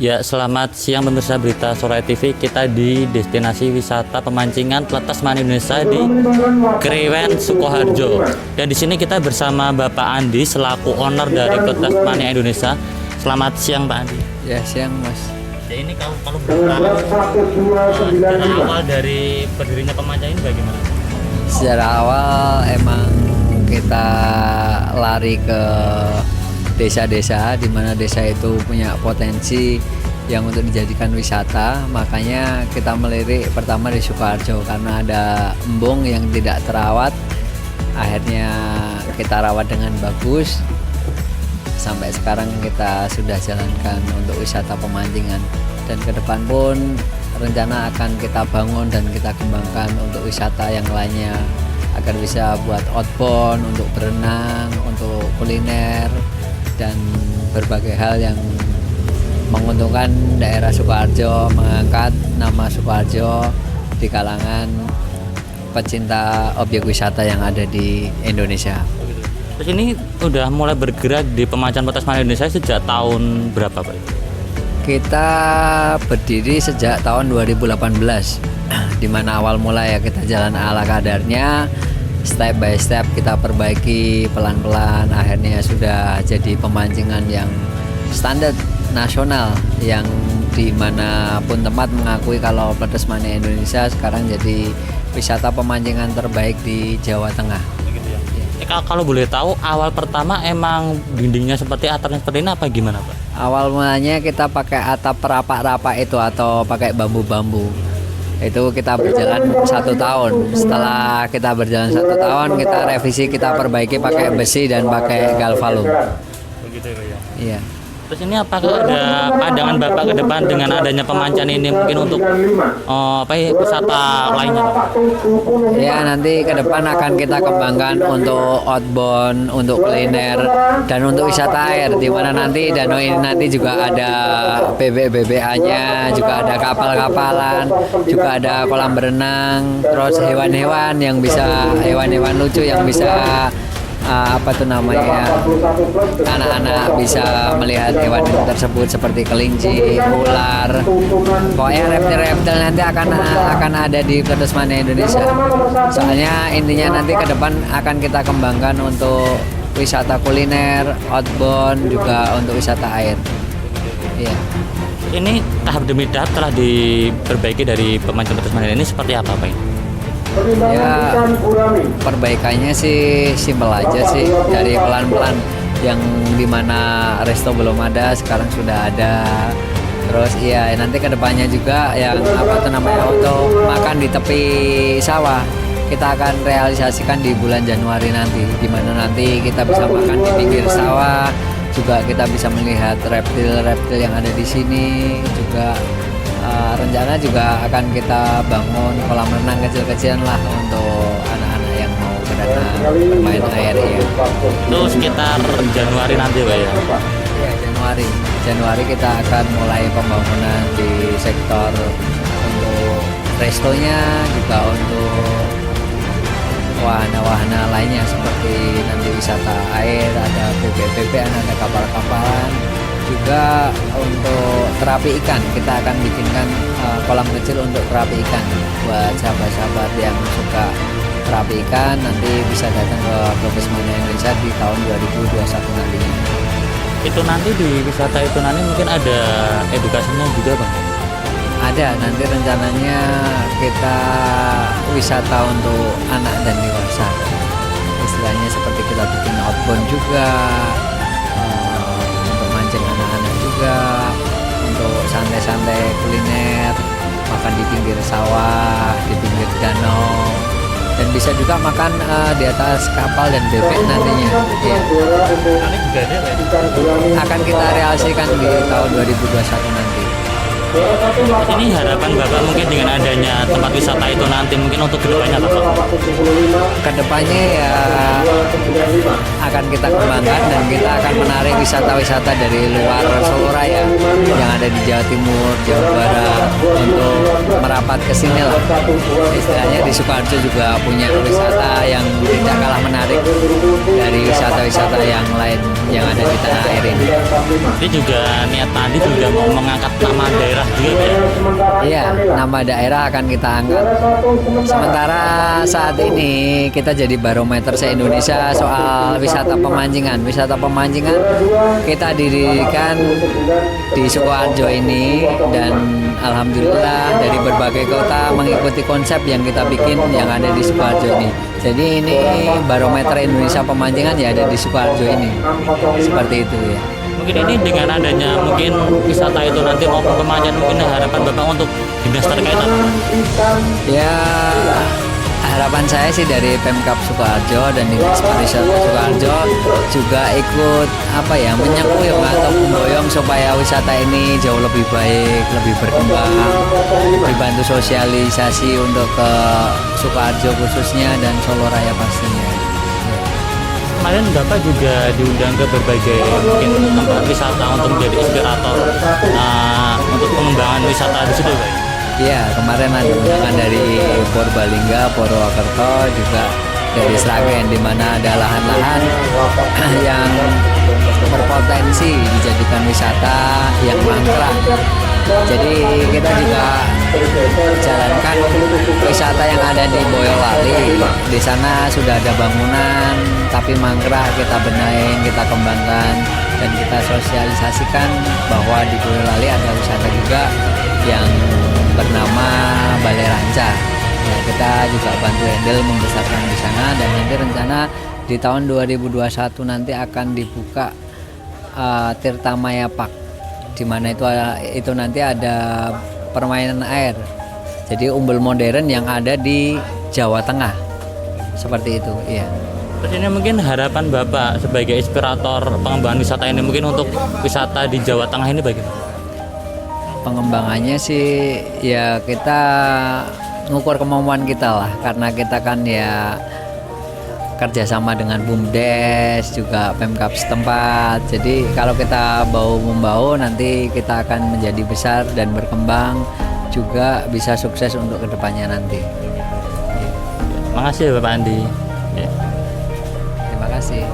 Ya, selamat siang pemirsa Berita Sore TV. Kita di destinasi wisata pemancingan Pletes Mani Indonesia di Kriwen, Sukoharjo. Dan di sini kita bersama Bapak Andi selaku owner dari Pletes Mani Indonesia. Selamat siang Pak Andi. Ya, siang Mas. Ya, ini kalau sejarah awal dari berdirinya pemancingan ini bagaimana? Sejarah awal emang kita lari ke desa-desa di mana desa itu punya potensi yang untuk dijadikan wisata, makanya kita melirik pertama di Sukoharjo karena ada embung yang tidak terawat. Akhirnya kita rawat dengan bagus. Sampai sekarang kita sudah jalankan untuk wisata pemancingan, dan ke depan pun rencana akan kita bangun dan kita kembangkan untuk wisata yang lainnya agar bisa buat outbound, untuk berenang, untuk kuliner, dan berbagai hal yang menguntungkan daerah Sukoharjo, mengangkat nama Sukoharjo di kalangan pecinta objek wisata yang ada di Indonesia. Terus ini udah mulai bergerak di pemancingan Pletes Mani Indonesia sejak tahun berapa Pak? Kita berdiri sejak tahun 2018, di mana awal mulai ya kita jalan ala kadarnya, step by step kita perbaiki pelan-pelan, akhirnya sudah jadi pemancingan yang standar nasional yang dimanapun tempat mengakui kalau Pletes Mani Indonesia sekarang jadi wisata pemancingan terbaik di Jawa Tengah. Kalau boleh tahu awal pertama emang dindingnya seperti atapnya seperti ini apa gimana Pak? Awal mulanya kita pakai atap rapak-rapak itu atau pakai bambu-bambu. Itu kita berjalan 1 tahun. Setelah kita berjalan 1 tahun, kita revisi, kita perbaiki pakai besi dan pakai galvalum. Begitu ya. Iya. Terus ini apakah ada pandangan Bapak ke depan dengan adanya pemancingan ini mungkin untuk wisata lainnya? Ya, nanti ke depan akan kita kembangkan untuk outbound, untuk kuliner, dan untuk wisata air, di mana nanti danau ini nanti juga ada BBBA-nya, juga ada kapal-kapalan, juga ada kolam berenang, terus hewan-hewan lucu yang bisa anak-anak bisa melihat hewan tersebut seperti kelinci, ular, pokoknya reptil-reptil nanti akan ada di Pletes Mani Indonesia. Soalnya intinya nanti ke depan akan kita kembangkan untuk wisata kuliner, outbound, juga untuk wisata air. Iya. Ini tahap demi tahap telah diperbaiki dari pemancingan Pletes Mani ini seperti apa Pak? Ya, perbaikannya sih simpel aja sih, dari pelan-pelan, yang dimana resto belum ada sekarang sudah ada. Terus iya, nanti kedepannya juga yang untuk makan di tepi sawah kita akan realisasikan di bulan Januari nanti, dimana nanti kita bisa makan di pinggir sawah, juga kita bisa melihat reptil-reptil yang ada di sini juga. Rencana juga akan kita bangun kolam renang kecil-kecilan lah untuk anak-anak yang mau berenang, bermain air ya. Itu sekitar Januari nanti Pak ya? Iya, Januari kita akan mulai pembangunan di sektor untuk restonya, juga untuk wahana-wahana lainnya seperti nanti wisata air, ada BBB, ada kapal-kapalan. Juga untuk terapi ikan, kita akan bikinkan kolam kecil untuk terapi ikan buat sahabat-sahabat yang suka terapi ikan, nanti bisa datang ke Pletes Mani Indonesia di tahun 2021 nanti. Itu nanti di wisata itu nanti mungkin ada edukasinya juga Bang? Ada, nanti rencananya kita wisata untuk anak dan dewasa, istilahnya seperti kita bikin outbound juga, anak-anak juga, untuk santai-santai kuliner, makan di pinggir sawah, di pinggir danau, dan bisa juga makan di atas kapal dan bebek nantinya. Ya. Akan juga ada akan kita realisasikan di tahun 2021 nanti. Terus ini harapan Bapak mungkin dengan adanya tempat wisata itu nanti mungkin untuk kedepannya apa Pak? Kedepannya ya akan kita kembangkan dan kita akan menarik wisata-wisata dari luar Solo Raya yang ada di Jawa Timur, Jawa Barat untuk merapat ke sini lah. Istilahnya di Sukoharjo juga punya wisata yang tidak kalah menarik dari wisata-wisata yang lain yang ada di tanah air ini. Ini juga niat tadi juga mau mengangkat nama daerah juga Pak ya? Iya, nama daerah akan kita angkat. Sementara saat ini kita jadi barometer se-Indonesia soal wisata pemancingan. Wisata pemancingan kita dirikan di Sukoharjo ini dan alhamdulillah dari berbagai kota mengikuti konsep yang kita bikin yang ada di Sukoharjo ini. Jadi ini barometer Indonesia pemancingan ya ada di Sukoharjo ini. Seperti itu ya. Mungkin ini dengan adanya mungkin wisata itu nanti maupun pemancingan mungkin harapan Bapak untuk dinas terkait apa? Ya harapan saya sih dari Pemkab Sukoharjo dan Dinas Pariwisata Sukoharjo juga ikut menyekuyung atau memboyong supaya wisata ini jauh lebih baik, lebih berkembang, dibantu sosialisasi untuk ke Sukoharjo khususnya dan Solo Raya pastinya. Kemarin Bapak juga diundang ke berbagai mungkin tempat wisata untuk menjadi inspirator untuk pengembangan wisata di situ Pak. Iya, kemarin ada undangan dari Purbalingga, Purwokerto, juga dari Sragen, di mana ada lahan-lahan yang berpotensi dijadikan wisata yang mangkrak. Jadi kita juga jalankan wisata yang ada di Boyolali. Di sana sudah ada bangunan, tapi mangkrak kita benahin, kita kembangkan, dan kita sosialisasikan bahwa di Boyolali ada wisata juga yang bernama Balai Ranca. Ya, kita juga bantu handle membesarkan di sana dan nanti rencana di tahun 2021 nanti akan dibuka Tirta Maya Park, di mana itu nanti ada permainan air. Jadi umbul modern yang ada di Jawa Tengah. Seperti itu, iya. Terus ini mungkin harapan Bapak sebagai inspirator pengembangan wisata ini mungkin untuk wisata di Jawa Tengah ini bagaimana? Pengembangannya sih ya kita ngukur kemampuan kita lah, karena kita kan ya kerjasama dengan BUMDes juga Pemkab setempat. Jadi kalau kita bahu-membahu nanti kita akan menjadi besar dan berkembang, juga bisa sukses untuk kedepannya nanti. Makasih ya Bapak Andi. Terima kasih.